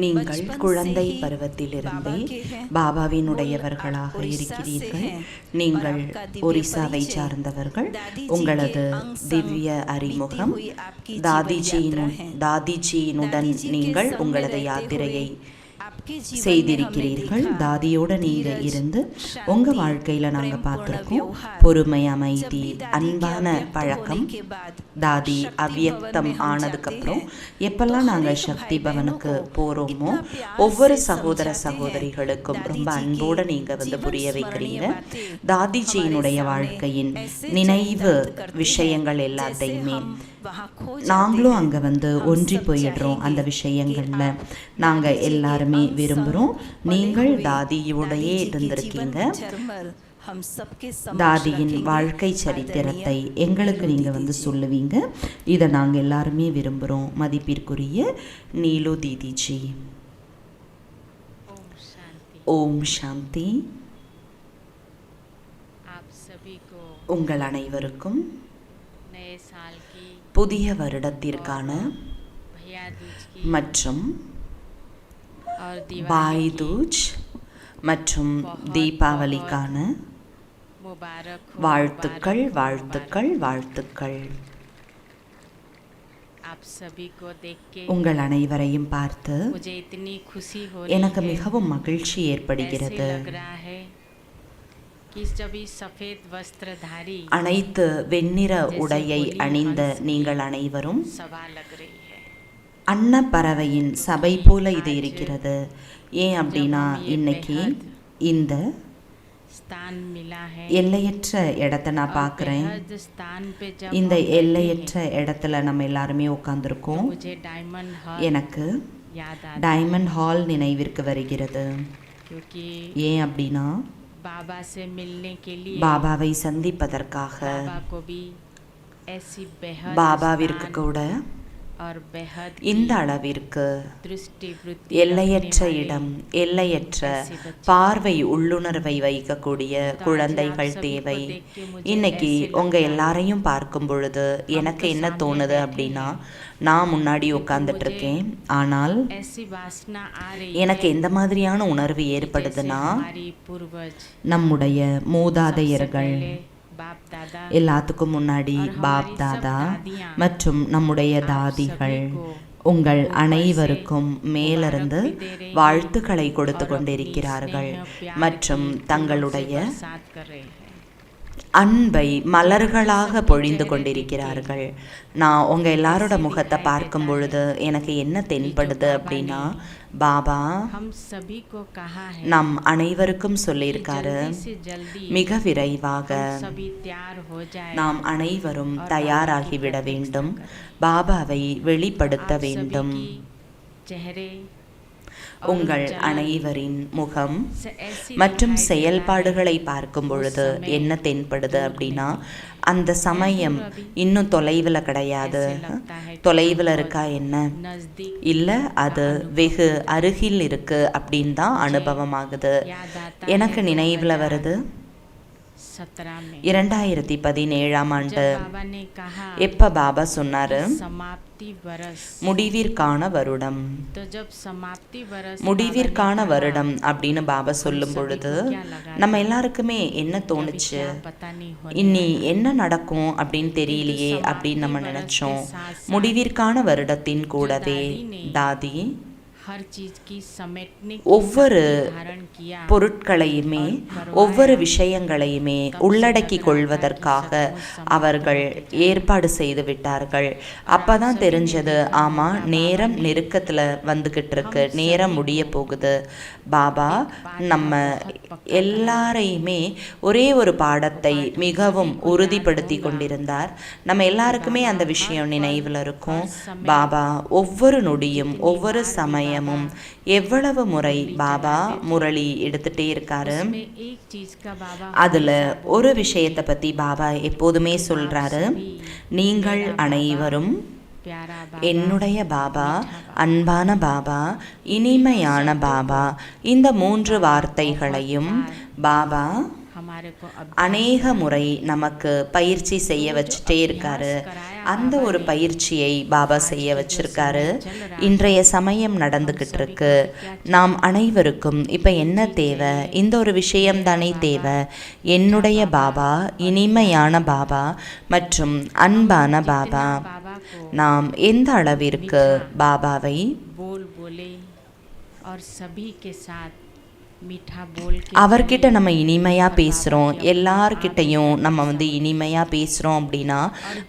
நீங்கள் குழந்தை பருவத்திலிருந்தே பாபாவினுடையவர்களாக இருக்கிறீர்கள். நீங்கள் ஒரிசாவை சார்ந்தவர்கள். உங்களது திவ்ய அறிமுகம் தாதிஜியினுடன் நீங்கள் உங்களது யாத்திரையை செய்திருக்கிறீர்கள். தாதியோட நீங்க இருந்து உங்க வாழ்க்கையில நாங்க பார்த்திருக்கோம் பொறுமை, அமைதி, அன்பான பழக்கம். தாதி அவ்வியக்தம் ஆனதுக்கு அப்புறம் எப்பெல்லாம் நாங்க சக்தி பவனுக்கு போறோமோ ஒவ்வொரு சகோதர சகோதரிகளுக்கும் ரொம்ப அன்போட நீங்க புரிய வைக்கிறீங்க. தாதிஜியினுடைய வாழ்க்கையின் நினைவு விஷயங்கள் எல்லாத்தையுமே நாங்களும் அங்கே ஒன்றி போயிடுறோம். அந்த விஷயங்களில் நாங்கள் எல்லாருமே விரும்புகிறோம். நீங்கள் தாதியோடையே இருந்திருக்கீங்க. தாதியின் வாழ்க்கை சரித்திரத்தை எங்களுக்கு நீங்கள் சொல்லுவீங்க. இதை நாங்கள் எல்லாருமே விரும்புகிறோம். மதிப்பிற்குரிய நீலு தீதிஜி. ஓம் சாந்தி. உங்கள் அனைவருக்கும் புதிய வருடத்திற்கான மற்றும் பாய் தூஜ் மற்றும் தீபாவளிக்கான வாழ்த்துக்கள் வாழ்த்துக்கள் வாழ்த்துக்கள். உங்கள் அனைவரையும் பார்த்து எனக்கு மிகவும் மகிழ்ச்சி ஏற்படுகிறது. அனைத்து வெண்ணிற உடையை அணிந்த நீங்கள் அனைவரும் அன்னப்பறவையின் சபை போல இது இருக்கிறது. ஏன் அப்படின்னா இன்னைக்கு இந்த எல்லையற்ற இடத்தை நான் பார்க்குறேன். இந்த எல்லையற்ற இடத்துல நம்ம எல்லாருமே உட்காந்துருக்கோம். எனக்கு டைமண்ட் ஹால் நினைவிற்கு வருகிறது. ஏன் அப்படின்னா பாபாவை சந்திப்பதற்காக பாபாவிற்கு கூட இந்த அளவிற்கு எல்லையற்ற இடம், எல்லையற்ற பார்வை, உள்ளுணர்வை வைக்கக்கூடிய குழந்தைகள் தேவை. இன்னைக்கு உங்க எல்லாரையும் பார்க்கும் பொழுது எனக்கு என்ன தோணுது அப்படின்னா, நான் முன்னாடி உட்கார்ந்துட்டு இருக்கேன். ஆனால் எனக்கு எந்த மாதிரியான உணர்வு ஏற்படுதுன்னா, நம்முடைய மூதாதையர்கள் எல்லாத்துக்கும் முன்னாடி பாப் தாதா மற்றும் நம்முடைய தாதிகள் உங்கள் அனைவருக்கும் மேலிருந்து வாழ்த்துக்களை கொடுத்து கொண்டிருக்கிறார்கள் மற்றும் தங்களுடைய அன்பை மலர்களாக பொழிந்து கொண்டிருக்கிறார்கள். நான் உங்கள் எல்லாரோட முகத்தை பார்க்கும் பொழுது எனக்கு என்ன தென்படுது அப்படின்னா, பாபா நம் அனைவருக்கும் சொல்லியிருக்காரு, மிக விரைவாக நாம் அனைவரும் தயாராகிவிட வேண்டும், பாபாவை வெளிப்படுத்த வேண்டும். உங்கள் அனைவரின் முகம் மற்றும் செயல்பாடுகளை பார்க்கும் பொழுது என்ன தென்படுது அப்படின்னா, அந்த சமயம் இன்னும் தொலைவில் கிடையாது. தொலைவில் இருக்கா என்ன இல்லை, அது வெகு அருகில் இருக்கு அப்படின்னு தான் அனுபவமாகுது. எனக்கு நினைவில் வருது 2017ஆம் ஆண்டு எப்ப பாபா சொன்னாரு, முடிவிற்கான வருடம். முடிவிற்கான வருடம் அப்படின்னு பாபா சொல்லும் பொழுது நம்ம எல்லாருக்குமே என்ன தோணுச்சு, இனி என்ன நடக்கும் அப்படின்னு தெரியலையே அப்படின்னு நம்ம நினைச்சோம். முடிவிற்கான வருடத்தின் கூடவே தாதி ஒவ்வொரு பொருட்களையுமே ஒவ்வொரு விஷயங்களையுமே உள்ளடக்கி கொள்வதற்காக அவர்கள் ஏற்பாடு செய்து விட்டார்கள். அப்பதான் தெரிஞ்சது, ஆமா நேரம் நெருக்கத்துல வந்துகிட்டு இருக்கு, நேரம் முடிய போகுது. பாபா நம்ம எல்லாரையுமே ஒரே ஒரு பாடத்தை மிகவும் உறுதிப்படுத்தி கொண்டிருந்தார். நம்ம எல்லாருக்குமே அந்த விஷயம் நினைவில் இருக்கும். பாபா ஒவ்வொரு நொடியும் ஒவ்வொரு சமயம் எவ்வளவு முறை பாபா முரளி எடுத்துட்டே இருக்காரு. அதுல ஒரு விஷயத்தை பத்தி பாபா எப்போதுமே சொல்றாரு, நீங்கள் அனைவரும் என்னுடைய பாபா, அன்பான பாபா, இனிமையான பாபா. இந்த 3 வார்த்தைகளையும் பாபா அநேக முறை நமக்கு பயிற்சி செய்ய வச்சுட்டே இருக்காரு. அந்த ஒரு பயிற்சியை பாபா செய்ய வச்சிருக்காரு. இன்றைய சமயம் நடந்துக்கிட்டு இருக்கு. நாம் அனைவருக்கும் இப்போ என்ன தேவை? இந்த ஒரு விஷயம்தானே தேவை. என்னுடைய பாபா, இனிமையான பாபா மற்றும் அன்பான பாபா, நாம் எந்த அளவிற்கு பாபாவை அவர்கிட்ட நம்ம இனிமையாக பேசுகிறோம், எல்லார்கிட்டையும் நம்ம இனிமையாக பேசுகிறோம் அப்படின்னா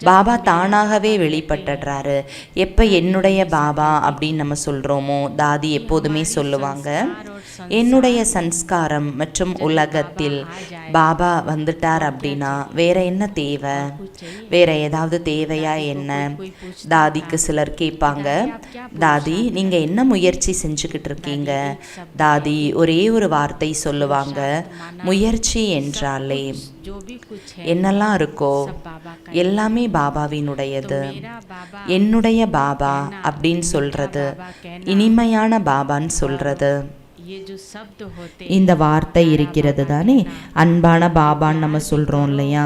பாபா தானாகவே வெளிப்பட்டுடுறாரு. எப்போ என்னுடைய பாபா அப்படின்னு நம்ம சொல்கிறோமோ, தாதி எப்போதுமே சொல்லுவாங்க, என்னுடைய சன்ஸ்காரம் மற்றும் உலகத்தில் பாபா வந்துட்டார் அப்படின்னா வேற என்ன தேவை? வேற ஏதாவது தேவையா என்ன? தாதிக்கு சிலர் கேட்பாங்க, தாதி நீங்கள் என்ன முயற்சி செஞ்சுக்கிட்டு இருக்கீங்க? தாதி ஒரே ஒரு வார்த்தை சொல்லுவாங்க, முயற்சி என்றாலே என்னெல்லாம் இருக்கோ எல்லாமே பாபாவினுடையது. என்னுடைய பாபா அப்படின்னு சொல்றது, இனிமையான பாபான்னு சொல்றது. இந்த வார்த்தை இருக்கிறது தானே, அன்பான பாபான்னு நம்ம சொல்கிறோம் இல்லையா?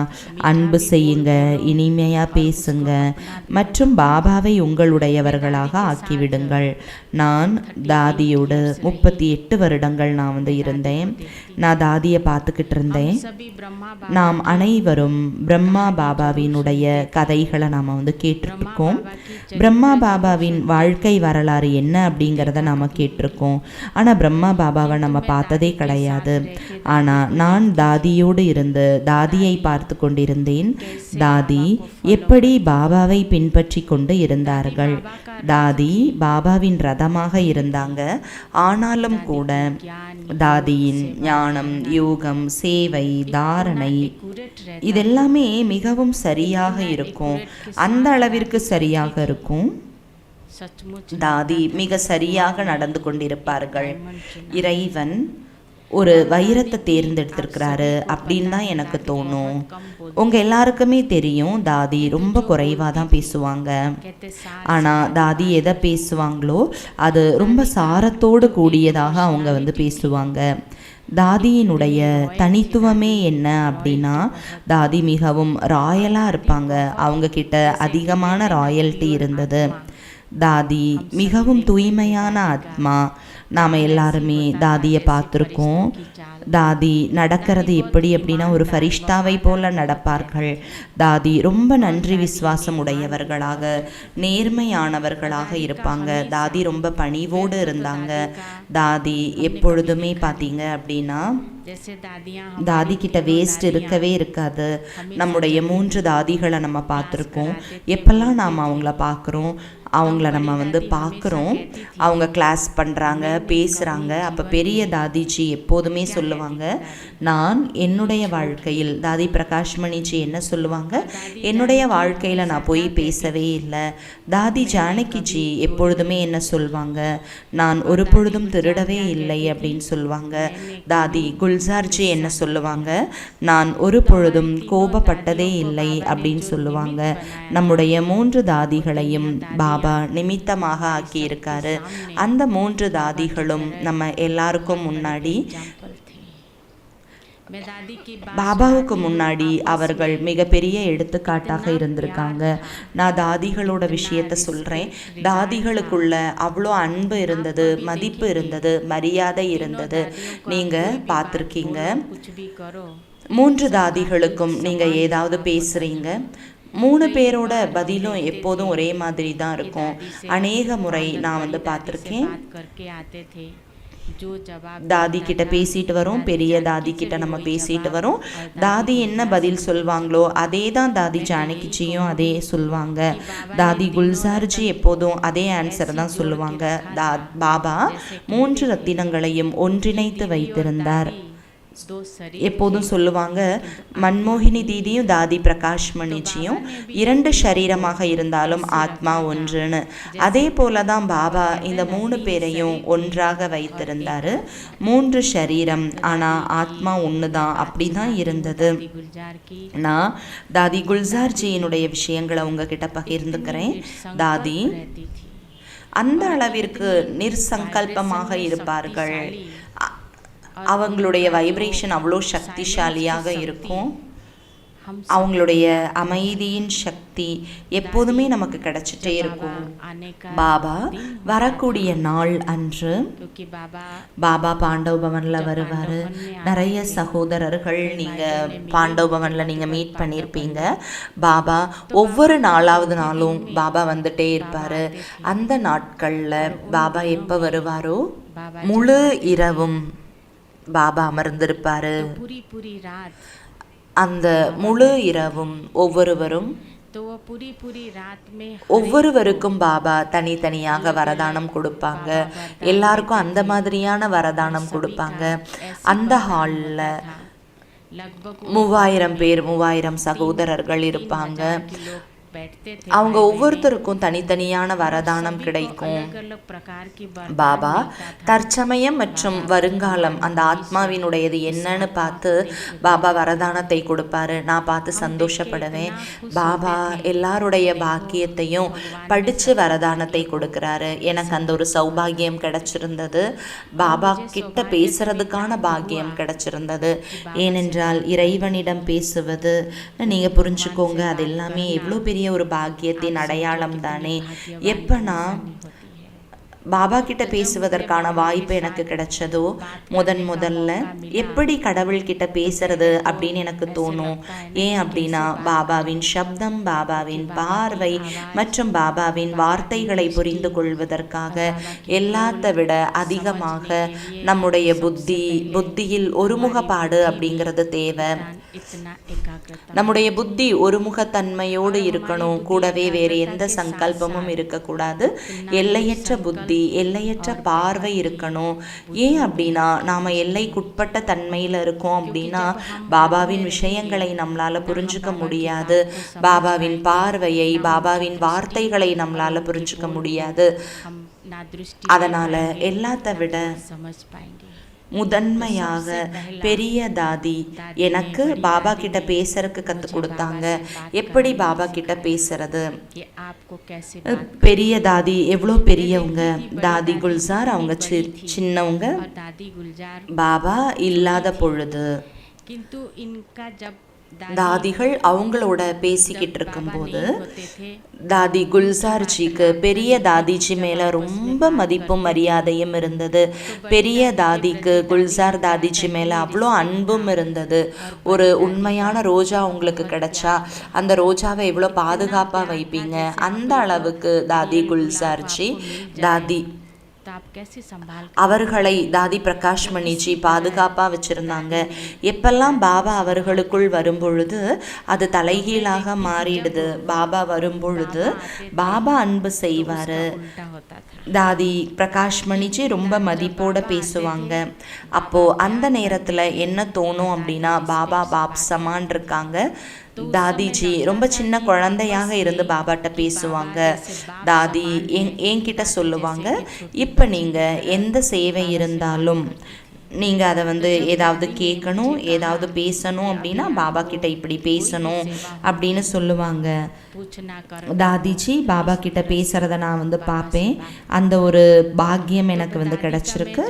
அன்பு செய்யுங்க, இனிமையாக பேசுங்க மற்றும் பாபாவை உங்களுடையவர்களாக ஆக்கிவிடுங்கள். நான் தாதியோடு 38 வருடங்கள் நான் இருந்தேன். நான் தாதியை பார்த்துக்கிட்டு இருந்தேன். நாம் அனைவரும் பிரம்மா பாபாவினுடைய கதைகளை நாம் கேட்டிருக்கோம். பிரம்மா பாபாவின் வாழ்க்கை வரலாறு என்ன அப்படிங்கிறத நாம் கேட்டிருக்கோம். ஆனால் பிரம்மா பாபாவை நம்ம பார்த்ததே கிடையாது. ஆனால் நான் தாதியோடு இருந்து தாதியை பார்த்து கொண்டிருந்தேன். தாதி எப்படி பாபாவை பின்பற்றி கொண்டு இருந்தார்கள். தாதி பாபாவின் ரதமாக இருந்தாங்க. ஆனாலும் கூட தாதியின் ஞானம், யோகம், சேவை, தாரணை இதெல்லாமே மிகவும் சரியாக இருக்கும். அந்த அளவிற்கு சரியாக இருக்கும். தாதி மிக சரியாக நடந்து கொண்டிருப்பார்கள். இறைவன் ஒரு வைரத்தை தேர்ந்தெடுத்திருக்கிறாரு அப்படின்னு தான் எனக்கு தோணும். உங்கள் எல்லாருக்குமே தெரியும், தாதி ரொம்ப குறைவாக தான் பேசுவாங்க. ஆனால் தாதி எதை பேசுவாங்களோ அது ரொம்ப சாரத்தோடு கூடியதாக அவங்க பேசுவாங்க. தாதியினுடைய தனித்துவமே என்ன அப்படின்னா, தாதி மிகவும் ராயலாக இருப்பாங்க. அவங்கக்கிட்ட அதிகமான ராயல்ட்டி இருந்தது. தாதி மிகவும் தூய்மையான ஆத்மா. நாம் எல்லாருமே தாதியை பார்த்துருக்கோம். தாதி நடக்கிறது எப்படி அப்படின்னா ஒரு ஃபரிஷ்தாவை போல நடப்பார்கள். தாதி ரொம்ப நன்றி விசுவாசம் உடையவர்களாக, நேர்மையானவர்களாக இருப்பாங்க. தாதி ரொம்ப பணிவோடு இருந்தாங்க. தாதி எப்பொழுதுமே பார்த்தீங்க அப்படின்னா தாதி கிட்ட வேஸ்ட் இருக்கவே இருக்காது. நம்முடைய 3 தாதிகளை நம்ம பார்த்துருக்கோம். எப்பெல்லாம் நாம் அவங்கள பார்க்குறோம், அவங்கள நம்ம பார்க்குறோம், அவங்க கிளாஸ் பண்ணுறாங்க, பேசுகிறாங்க. அப்போ பெரிய தாதிஜி எப்போதுமே சொல்லுவாங்க, நான் என்னுடைய வாழ்க்கையில், தாதி பிரகாஷ்மணிஜி என்ன சொல்லுவாங்க, என்னுடைய வாழ்க்கையில் நான் போய் பேசவே இல்லை. தாதி ஜானகிஜி எப்பொழுதுமே என்ன சொல்லுவாங்க, நான் ஒரு பொழுதும் திருடவே இல்லை அப்படின்னு சொல்லுவாங்க. தாதி குல்சார்ஜி என்ன சொல்லுவாங்க, நான் ஒரு பொழுதும் கோபப்பட்டதே இல்லை அப்படின்னு சொல்லுவாங்க. நம்முடைய 3 தாதிகளையும் பாபா நிமித்தமாக ஆக்கியிருக்காரு. அந்த 3 தாதிகளும் நம்ம எல்லாருக்கும் முன்னாடி, பாபாவுக்கு முன்னாடி அவர்கள் மிகப்பெரிய எடுத்துக்காட்டாக இருந்திருக்காங்க. நான் தாதிகளோட விஷயத்த சொல்கிறேன். தாதிகளுக்குள்ள அவ்வளோ அன்பு இருந்தது, மதிப்பு இருந்தது, மரியாதை இருந்தது. நீங்கள் பார்த்துருக்கீங்க. 3 தாதிகளுக்கும் நீங்கள் ஏதாவது பேசுகிறீங்க, 3 பேரோட பதிலும் எப்போதும் ஒரே மாதிரி தான் இருக்கும். அநேக முறை நான் பார்த்துருக்கேன். தாதி கிட்ட பேசிட்டு வரோம், பெரிய தாதி கிட்ட நம்ம பேசிட்டு வரோம். தாதி என்ன பதில் சொல்வாங்களோ அதே தான் தாதி ஜானகிஜியும் அதே சொல்லுவாங்க. தாதி குல்சார்ஜி எப்போதும் அதே ஆன்சர் தான் சொல்லுவாங்க. பாபா 3 ரத்தினங்களையும் ஒன்றிணைத்து வைத்திருந்தார். எப்போதும் சொல்லுவாங்க, மன்மோகினி தீதியும் தாதி பிரகாஷ்மணிஜியும் 2 சரீரமாக இருந்தாலும் ஆத்மா ஒன்றுன்னு. அதே போல தான் பாபா இந்த 3 பேரையும் ஒன்றாக வைத்திருந்தாரு. 3 சரீரம் ஆனால் ஆத்மா ஒன்று தான். அப்படி தான் இருந்தது. நான் தாதி குல்சார்ஜியினுடைய விஷயங்களை உங்ககிட்ட பகிர்ந்துக்கிறேன். தாதி அந்த அளவிற்கு நிர்சங்கல்பமாக இருப்பார்கள். அவங்களுடைய வைப்ரேஷன் அவ்வளோ சக்திசாலியாக இருக்கும். அவங்களுடைய அமைதியின் சக்தி எப்போதுமே நமக்கு கிடைச்சிட்டே இருக்கும். பாபா வரக்கூடிய நாள் அன்று பாபா பாண்டவ் பவன்ல வருவாரு. நிறைய சகோதரர்கள் நீங்க பாண்டவ் பவன்ல நீங்க மீட் பண்ணியிருப்பீங்க. பாபா ஒவ்வொரு நாலாவது நாளும் பாபா வந்துட்டே இருப்பாரு. அந்த நாட்கள்ல பாபா எப்ப வருவாரோ முழு இரவும் பாபா அமர்ந்திருப்பாரு. அந்த முழு இரவும் ஒவ்வொருவருக்கும் பாபா தனித்தனியாக வரதானம் கொடுப்பாங்க. எல்லாருக்கும் அந்த மாதிரியான வரதானம் கொடுப்பாங்க. அந்த ஹாலில் 3000 பேர், 3000 சகோதரர்கள் இருப்பாங்க. அவங்க ஒவ்வொருத்தருக்கும் தனித்தனியான வரதானம் கிடைக்கும். பாபா தற்சமயம் மற்றும் வருங்காலம் அந்த ஆத்மாவினுடையது என்னன்னு பார்த்து பாபா வரதானத்தை கொடுப்பாரு. நான் பார்த்து சந்தோஷப்படுவேன். பாபா எல்லாருடைய பாக்கியத்தையும் படிச்சு வரதானத்தை கொடுக்கிறாரு. எனக்கு அந்த ஒரு சௌபாகியம் கிடைச்சிருந்தது. பாபா கிட்ட பேசுறதுக்கான பாக்கியம் கிடைச்சிருந்தது. ஏனென்றால் இறைவனிடம் பேசுவது நீங்க புரிஞ்சுக்கோங்க, அது எல்லாமே எவ்வளோ பெரிய ஒரு பாக்கியத்தின் அடையாளம் தானே. எப்பனா பாபா கிட்ட பேசுவதற்கான வாய்ப்பு எனக்கு கிடைச்சதோ முதல்ல எப்படி கடவுள்கிட்ட பேசுறது அப்படின்னு எனக்கு தோணும். ஏன் அப்படின்னா பாபாவின் சப்தம், பாபாவின் பார்வை மற்றும் பாபாவின் வார்த்தைகளை புரிந்து கொள்வதற்காக எல்லாத்தை விட அதிகமாக நம்முடைய புத்தியில் ஒருமுகப்பாடு அப்படிங்கிறது தேவை. நம்முடைய புத்தி ஒருமுகத்தன்மையோடு இருக்கணும். கூடவே வேறு எந்த சங்கல்பமும் இருக்கக்கூடாது. எல்லையற்ற புத்தி, எல்லையற்ற பார்வை இருக்கணும். ஏன் அப்படின்னா நாம எல்லைக்குட்பட்ட தன்மையில இருக்கோம் அப்படின்னா பாபாவின் விஷயங்களை நம்மளால புரிஞ்சுக்க முடியாது. பாபாவின் பார்வையை, பாபாவின் வார்த்தைகளை நம்மளால புரிஞ்சுக்க முடியாது. அதனால எல்லாத்தை விட முதன்மையாக பெரிய தாதி எனக்கு பாபா கிட்ட பேசுறதுக்கு கத்து கொடுத்தாங்க. எப்படி பாபா கிட்ட பேசுறது? பெரிய தாதி எவ்வளோ பெரியவங்க. தாதி குல்சார் அவங்க சின்னவங்க. பாபா இல்லாத பொழுது தாதிகள் அவங்களோட பேசிக்கிட்டு இருக்கும்போது தாதி குல்சார்ஜிக்கு பெரிய தாதிஜி மேல ரொம்ப மதிப்பும் மரியாதையும் இருந்தது. பெரிய தாதிக்கு குல்சார் தாதிஜி மேல அவ்வளோ அன்பும் இருந்தது. ஒரு உண்மையான ரோஜா உங்களுக்கு கிடைச்சா அந்த ரோஜாவை எவ்வளோ பாதுகாப்பா வைப்பீங்க, அந்த அளவுக்கு தாதி குல்சார்ஜி அவர்களை தாதி பிரகாஷ் மணிஜி பாதுகாப்பா வச்சிருந்தாங்க. எப்பெல்லாம் பாபா அவர்களுக்குள் வரும்பொழுது அது தலைகீழாக மாறிடுது. பாபா வரும்பொழுது பாபா அன்பு செய்வாரு. தாதி பிரகாஷ் மணிஜி ரொம்ப மதிப்போட பேசுவாங்க. அப்போ அந்த நேரத்துல என்ன தோணும் அப்படின்னா பாபா பாப் சமான் இருக்காங்க. தாதிஜி ரொம்ப சின்ன குழந்தையாக இருந்து பாபாட்ட பேசுவாங்க. தாதி என்கிட்ட சொல்லுவாங்க, இப்போ நீங்கள் எந்த சேவை இருந்தாலும் நீங்கள் அதை ஏதாவது கேட்கணும், ஏதாவது பேசணும் அப்படின்னா பாபா கிட்ட இப்படி பேசணும் அப்படின்னு சொல்லுவாங்க. தாதிஜி பாபா கிட்ட பேசுகிறத நான் பார்ப்பேன். அந்த ஒரு பாக்கியம் எனக்கு கிடைச்சிருக்கு.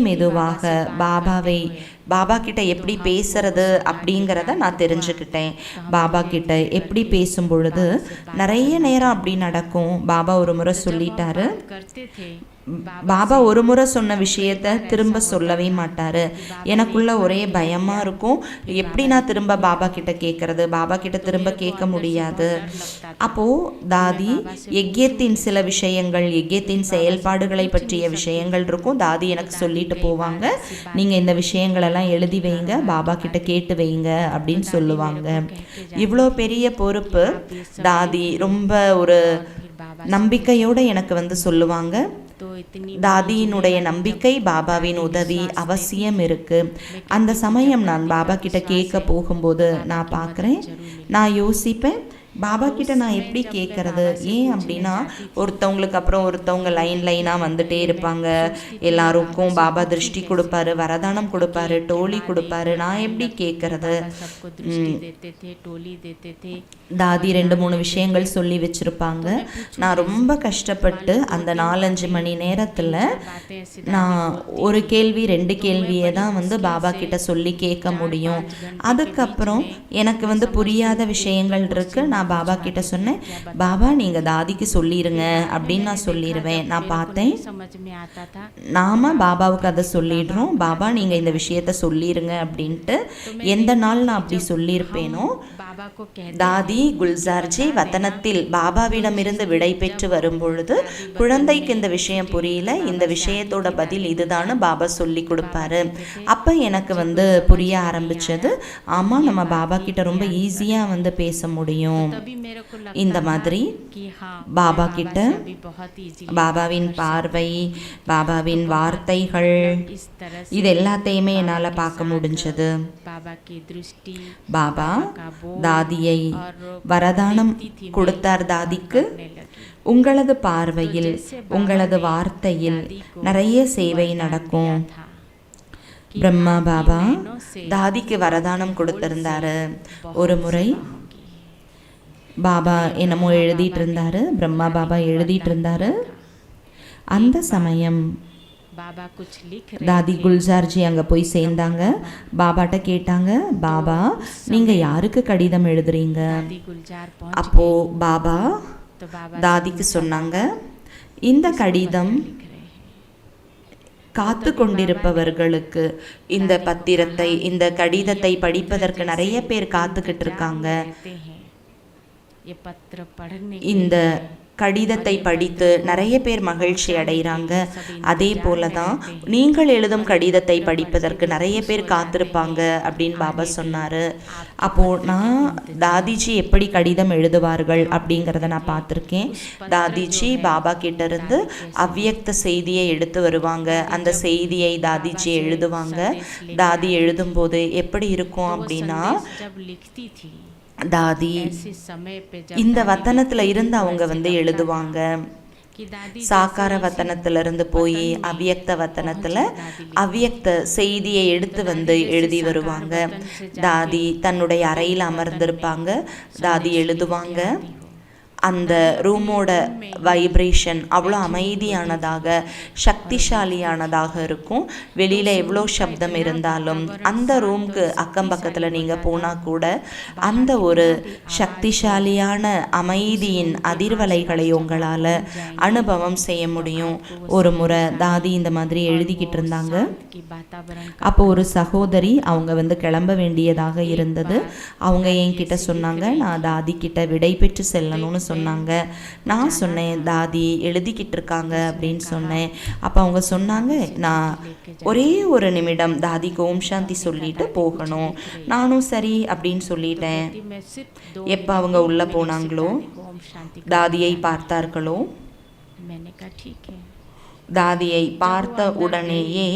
மெதுவாக பாபா கிட்ட எப்படி பேசுறது அப்படிங்கிறத நான் தெரிஞ்சுக்கிட்டேன். பாபா கிட்ட எப்படி பேசும் பொழுது நிறைய நேரம் அப்படி நடக்கும். பாபா ஒரு முறை சொல்லிட்டாரு. பாபா ஒரு முறை சொன்ன விஷயத்த திரும்ப சொல்லவே மாட்டாரு. எனக்குள்ள ஒரே பயமா இருக்கும். எப்படி நான் திரும்ப பாபா கிட்ட கேட்கறது? பாபா கிட்ட திரும்ப கேட்க முடியாது. அப்போ தாதி யஜ்யத்தின் சில விஷயங்கள், யஜ்யத்தின் செயல்பாடுகளை பற்றிய விஷயங்கள் இருக்கும். தாதி எனக்கு சொல்லிட்டு போவாங்க, நீங்க இந்த விஷயங்கள் எல்லாம் எழுதி வைங்க, பாபா கிட்ட கேட்டு வைங்க அப்படின்னு சொல்லுவாங்க. இவ்வளோ பெரிய பொறுப்பு தாதி ரொம்ப ஒரு நம்பிக்கையோட எனக்கு சொல்லுவாங்க. தாதியினுடைய நம்பிக்கை, பாபாவின் உதவி அவசியம் இருக்கு. அந்த சமயம் நான் பாபா கிட்ட கேட்க போகும்போது நான் பார்க்குறேன், நான் யோசிப்பேன், பாபா கிட்ட நான் எப்படி கேட்கறது? ஏன் அப்படின்னா ஒருத்தவங்களுக்கு அப்புறம் ஒருத்தவங்க லைனாக வந்துட்டே இருப்பாங்க. எல்லாருக்கும் பாபா திருஷ்டி கொடுப்பாரு, வரதானம் கொடுப்பாரு, டோலி கொடுப்பாரு. நான் எப்படி கேட்கறது? தாதி 2-3 விஷயங்கள் சொல்லி வச்சிருப்பாங்க. நான் ரொம்ப கஷ்டப்பட்டு அந்த 4-5 மணி நேரத்தில் நான் ஒரு கேள்வி 2 கேள்வியை தான் பாபா கிட்ட சொல்லி கேட்க முடியும். அதுக்கப்புறம் எனக்கு புரியாத விஷயங்கள் இருக்கு. நான் பாபா கிட்ட சொன்னேன், பாபா நீங்க தாதிக்கு சொல்லிருங்க அப்படின்னு நான் சொல்லிடுவேன். நான் பார்த்தேன் நாம பாபாவுக்கு அதை சொல்லிடுறோம், பாபா நீங்க இந்த விஷயத்த சொல்லிருங்க அப்படின்ட்டு. எந்த நாள் நான் அப்படி சொல்லியிருப்பேனோ, தாதி குல்சார்ஜி வத்தனத்தில் பாபாவிடமிருந்து விடை பெற்று வரும் பொழுது குழந்தைக்கு இந்த விஷயம் புரியல, இந்த விஷயத்தோட பதில் இதுதான்னு பாபா சொல்லி கொடுப்பாரு. அப்ப எனக்கு புரிய ஆரம்பிச்சது, ஆமா நம்ம பாபா கிட்ட ரொம்ப ஈஸியா பேச முடியும். இந்த மாதிரி பாபா கிட்ட பாபாவின் பார்வை, பாபாவின் வார்த்தைகள், இது எல்லாத்தையுமே என்னால பார்க்க முடிஞ்சது. பாபா தாதியை வரதானம் கொடுத்தார். தாதிக்கு உங்களது பார்வையில், உங்களது வார்த்தையில் நிறைய சேவை நடக்கும். பிரம்மா பாபா தாதிக்கு வரதானம் கொடுத்திருந்தாரு. ஒரு முறை பாபா என்னமோ எழுதிட்டு இருந்தாரு, பிரம்மா பாபா எழுதிட்டு இருந்தாரு. அந்த சமயம் தாதி குல்சார்ஜி அங்க போய் சேர்ந்தாங்க. பாபாட்ட கேட்டாங்க, பாபா நீங்க யாருக்கு கடிதம் எழுதுறீங்க? அப்போ பாபா தாதிக்கு சொன்னாங்க, இந்த கடிதம் காத்து கொண்டிருப்பவர்களுக்கு, இந்த பத்திரத்தை, இந்த கடிதத்தை படிப்பதற்கு நிறைய பேர் காத்துக்கிட்டு இருக்காங்க. இந்த கடிதத்தை படித்து நிறைய பேர் மகிழ்ச்சி அடைகிறாங்க. அதே போல தான் நீங்கள் எழுதும் கடிதத்தை படிப்பதற்கு நிறைய பேர் காத்திருப்பாங்க அப்படின்னு பாபா சொன்னார். அப்போது நான் தாதிஜி எப்படி கடிதம் எழுதுவார்கள் அப்படிங்கிறத நான் பார்த்துருக்கேன். தாதிஜி பாபா கிட்டேருந்து அவ்வியக்த செய்தியை எடுத்து வருவாங்க. அந்த செய்தியை தாதிஜி எழுதுவாங்க. தாதி எழுதும்போது எப்படி இருக்கும் அப்படின்னா, தாதி இந்த வத்தனத்துல இருந்து அவங்க எழுதுவாங்க. சாக்கார வத்தனத்துல இருந்து போய் அவ்வியக்த வத்தனத்துல அவ்வியக்த செய்தியை எடுத்து எழுதி வருவாங்க. தாதி தன்னுடைய அறையில் அமர்ந்திருப்பாங்க. தாதி எழுதுவாங்க. அந்த ரூமோட வைப்ரேஷன் அவ்வளோ அமைதியானதாக, சக்திசாலியானதாக இருக்கும். வெளியில் எவ்வளோ சப்தம் இருந்தாலும் அந்த ரூம்க்கு அக்கம் பக்கத்தில் நீங்கள் போனால் கூட அந்த ஒரு சக்திசாலியான அமைதியின் அதிர்வலைகளை உங்களால் அனுபவம் செய்ய முடியும். ஒரு முறை தாதி இந்த மாதிரி எழுதிக்கிட்டு இருந்தாங்க. அப்போ ஒரு சகோதரி அவங்க கிளம்ப வேண்டியதாக இருந்தது. அவங்க என்கிட்ட சொன்னாங்க, நான் தாதி கிட்ட விடை பெற்று செல்லணும்னு சொன்னாங்க. நான் சொன்னேன், தாதி எழுதிக்கிட்டு இருக்காங்க அப்படின்னு சொன்னேன். அப்போ அவங்க சொன்னாங்க, நான் ஒரே ஒரு நிமிடம் தாதிக்கு ஓம் சாந்தி சொல்லிட்டு போகணும். நானும் சரி அப்படின்னு சொல்லிட்டேன். எப்போ அவங்க உள்ளே போனாங்களோ, தாதியை பார்த்தார்களோ, தாதியை பார்த்த உடனேயே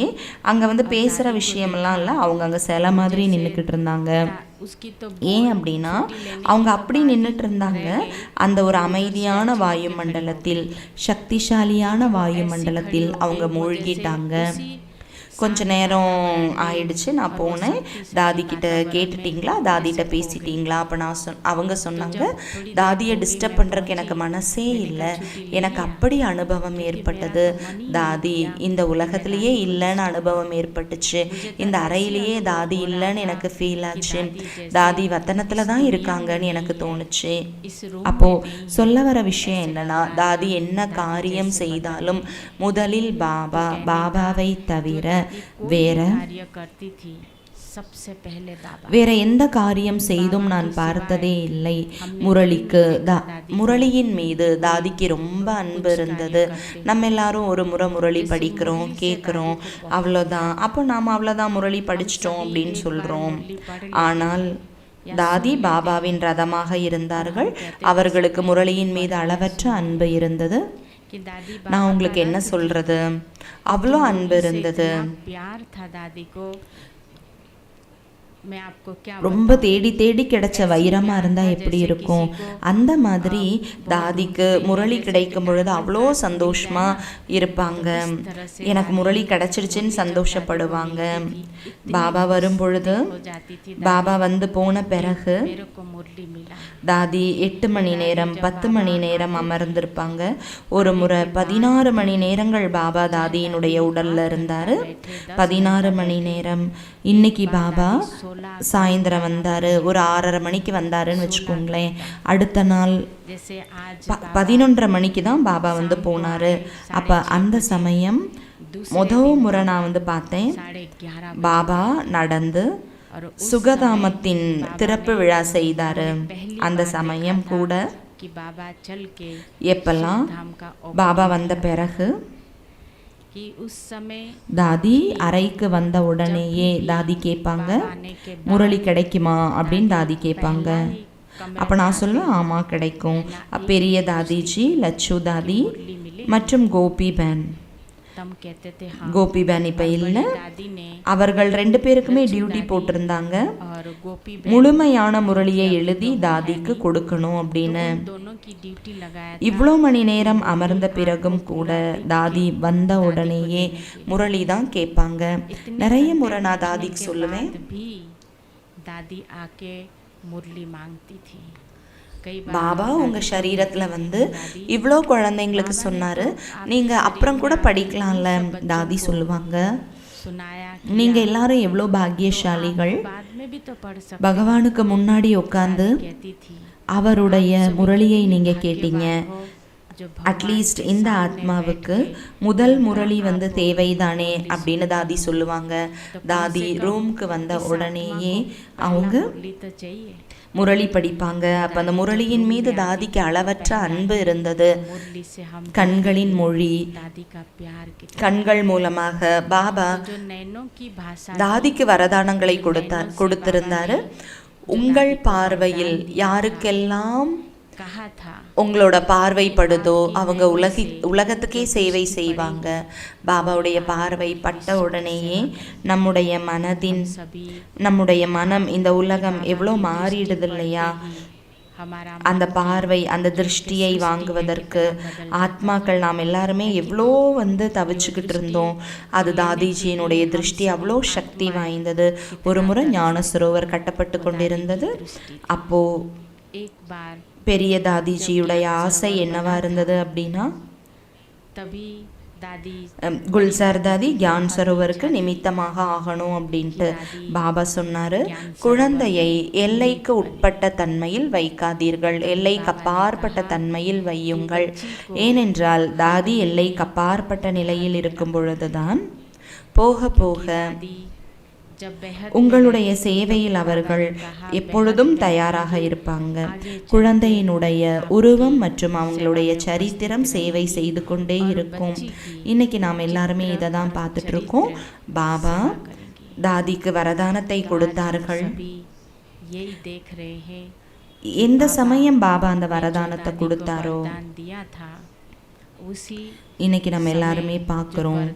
அங்கே பேசுகிற விஷயமெல்லாம் இல்லை, அவங்க அங்கே சில மாதிரி நின்றுக்கிட்டு இருந்தாங்க. ஏன் அப்படின்னா அவங்க அப்படி நின்றுட்டு இருந்தாங்க. அந்த ஒரு அமைதியான வாயு மண்டலத்தில், சக்திசாலியான வாயு மண்டலத்தில் அவங்க மூழ்கிட்டாங்க. கொஞ்ச நேரம் ஆயிடுச்சு. நான் போனேன். தாதி கிட்ட கேட்டுட்டிங்களா, தாதிகிட்ட பேசிட்டிங்களா? அப்போ நான் அவங்க சொன்னாங்க, தாதியை டிஸ்டர்ப் பண்ணுறதுக்கு எனக்கு மனசே இல்லை. எனக்கு அப்படி அனுபவம் ஏற்பட்டது. தாதி இந்த உலகத்திலேயே இல்லைன்னு அனுபவம் ஏற்பட்டுச்சு. இந்த அறையிலேயே தாதி இல்லைன்னு எனக்கு ஃபீல் ஆச்சு. தாதி வத்தனத்தில் தான் இருக்காங்கன்னு எனக்கு தோணுச்சு. அப்போது சொல்ல வர விஷயம் என்னன்னா, தாதி என்ன காரியம் செய்தாலும் முதலில் பாபாவை தவிர வேற எந்த காரியம் செய்தும் நான் பார்த்ததே இல்லை. முரளியின் மீது தாதிக்கு ரொம்ப அன்பு இருந்தது. நம்ம எல்லாரும் ஒரு முரளி படிக்கிறோம், கேட்குறோம், அவ்வளோதான். அப்போ நாம் அவ்வளோதான் முரளி படிச்சிட்டோம் அப்படின்னு சொல்கிறோம். ஆனால் தாதி பாபாவின் ரதமாக இருந்தார்கள். அவர்களுக்கு முரளியின் மீது அளவற்ற அன்பு இருந்தது. நான் உங்களுக்கு என்ன சொல்றது, அவ்வளோ அன்பு இருந்தது. ரொம்ப தேடி தேடி கிடைச்ச வைரமாக இருந்தால் எப்படி இருக்கும், அந்த மாதிரி தாதிக்கு முரளி கிடைக்கும் பொழுது அவ்வளோ சந்தோஷமாக இருப்பாங்க. எனக்கு முரளி கிடைச்சிருச்சுன்னு சந்தோஷப்படுவாங்க. பாபா வரும் பொழுது, பாபா வந்து போன பிறகு தாதி 8 மணி நேரம் 10 மணி நேரம் அமர்ந்திருப்பாங்க. ஒரு முறை 16 மணி நேரங்கள் பாபா தாதியினுடைய உடல்ல இருந்தார். 16 மணி நேரம். இன்னைக்கு பாபா சாயந்தரம் வந்தார், ஒரு 6:30 மணிக்கு வந்தாருன்னு வச்சுக்கோங்களேன். அடுத்த நாள் 11:30 மணிக்கு தான் பாபா வந்து போனார். அப்போ அந்த சமயம் முதல் முறை நான் வந்து பார்த்தேன், பாபா நடந்து சுகதாமத்தின் திறப்பு விழா செய்தார். அந்த சமயம் கூட எப்பெல்லாம் பாபா வந்த பிறகு தாதி அறைக்கு வந்த உடனேயே தாதி கேட்பாங்க, முரளி கிடைக்குமா அப்படின்னு தாதி கேட்பாங்க. அப்போ நான் சொல்லுவேன், ஆமாம் கிடைக்கும். பெரிய தாதிஜி, லட்சு தாதி மற்றும் கோபிபேன். கோபிபேன் இப்போ இல்லை, அவர்கள் 2 பேருக்குமே டியூட்டி போட்டிருந்தாங்க. முழுமையான முரளியை எழுதி தாதிக்கு கொடுக்கணும் அப்படின்னு. இவ்வளோ மணி நேரம் அமர்ந்த பிறகும் கூட தாதி வந்த உடனேயே முரளி தான் கேட்பாங்க. நிறைய முறை நான் தாதிக்கு சொல்லுவேன், பாபா உங்கள் சரீரத்தில் வந்து இவ்வளோ குழந்தைங்களுக்கு சொன்னார், நீங்கள் அப்புறம் கூட படிக்கலாம்ல. தாதி சொல்லுவாங்க, நீங்கள் எல்லாரும் எவ்வளோ பாக்கியசாலிகள். பகவானுக்கு முன்னாடி உட்காந்து அவருடைய முரளியை நீங்கள் கேட்டீங்க. அட்லீஸ்ட் இந்த ஆத்மாவுக்கு முதல் முரளி வந்து தேவைதானே அப்படின்னு தாதி சொல்லுவாங்க. தாதி ரூமுக்கு வந்த உடனேயே அவங்க முரளி படிப்பாங்க. அப்போ அந்த முரளியின் மீது தாதிக்கு அளவற்ற அன்பு இருந்தது. கண்களின் மொழி, கண்கள் மூலமாக பாபா தாதிக்கு வரதானங்களை கொடுத்திருந்தாரு. உங்கள் பார்வையில் யாருக்கெல்லாம் உங்களோட பார்வைப்படுதோ அவங்க உலகத்துக்கே சேவை செய்வாங்க. பாபாவுடைய பார்வை பட்ட உடனேயே நம்முடைய மனம், இந்த உலகம் எவ்வளோ மாறிடுது இல்லையா. அந்த பார்வை, அந்த திருஷ்டியை வாங்குவதற்கு ஆத்மாக்கள் நாம் எல்லாருமே எவ்வளோ வந்து தவிச்சுக்கிட்டு இருந்தோம். அது தாதிஜியினுடைய திருஷ்டி அவ்வளோ சக்தி வாய்ந்தது. ஒரு முறை ஞான சரோவர் கட்டப்பட்டு கொண்டிருந்தது. அப்போ பெரிய தாதிஜியுடைய ஆசை என்னவா இருந்தது அப்படின்னா, குல்சார் தாதி கியான் சரோவருக்கு நிமித்தமாக ஆகணும் அப்படின்ட்டு பாபா சொன்னாரு. குழந்தையை எல்லைக்கு உட்பட்ட தன்மையில் வைக்காதீர்கள், எல்லைக்கு அப்பாற்பட்ட தன்மையில் வையுங்கள். ஏனென்றால் தாதி எல்லைக்கு அப்பாற்பட்ட நிலையில் இருக்கும் பொழுதுதான் போக போக உங்களுடைய சேவையில் அவர்கள் எப்பொழுதும் தயாராக இருப்பாங்க. குழந்தையினுடைய உருவம் மற்றும் அவங்களுடைய சரித்திரம் சேவை செய்து கொண்டே இருக்கும். இன்னைக்கு நாம் எல்லாருமே இதை தான் பார்த்துட்டு இருக்கோம். பாபா தாதிக்கு வரதானத்தை கொடுத்தார்கள். எந்த சமயம் பாபா அந்த வரதானத்தை கொடுத்தாரோ இன்னைக்கு நம்ம எல்லாருமே பார்க்குறோம்.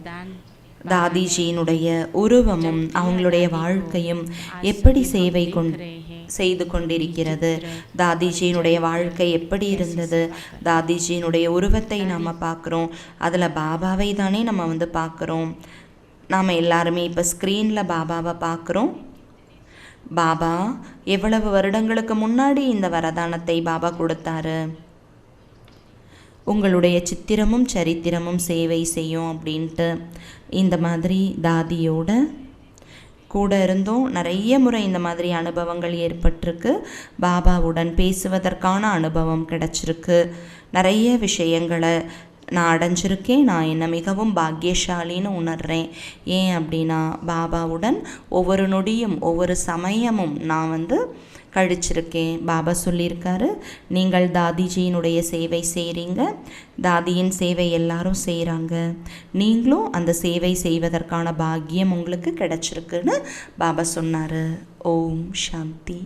தாதிஜியினுடைய உருவமும் அவங்களுடைய வாழ்க்கையும் எப்படி சேவை செய்து கொண்டிருக்கிறது. தாதிஜியினுடைய வாழ்க்கை எப்படி இருந்தது, தாதிஜியினுடைய உருவத்தை நாம் பார்க்குறோம். அதில் பாபாவை தானே நம்ம வந்து பார்க்குறோம். நாம் எல்லாருமே இப்போ ஸ்க்ரீனில் பாபாவை பார்க்குறோம். பாபா எவ்வளவு வருடங்களுக்கு முன்னாடி இந்த வரதானத்தை பாபா கொடுத்தாரு. உங்களுடைய சித்திரமும் சரித்திரமும் சேவை செய்யும் அப்படின்ட்டு இந்த மாதிரி தாதியோட கூட இருந்தோம். நிறைய முறை இந்த மாதிரி அனுபவங்கள் ஏற்பட்டிருக்கு. பாபாவுடன் பேசுவதற்கான அனுபவம் கிடச்சிருக்கு. நிறைய விஷயங்களை நான் அடைஞ்சிருக்கேன். நான் என்னை மிகவும் பாக்கியசாலின்னு உணர்கிறேன். ஏன் அப்படின்னா பாபாவுடன் ஒவ்வொரு நொடியும் ஒவ்வொரு சமயமும் நான் வந்து கழிச்சிருக்கேன். பாபா சொல்லியிருக்காரு, நீங்கள் தாதிஜியினுடைய சேவை செய்கிறீங்க, தாதியின் சேவை எல்லாரும் செய்கிறாங்க, நீங்களும் அந்த சேவை செய்வதற்கான பாக்கியம் உங்களுக்கு கிடைச்சிருக்குன்னு பாபா சொன்னார். ஓம் சாந்தி.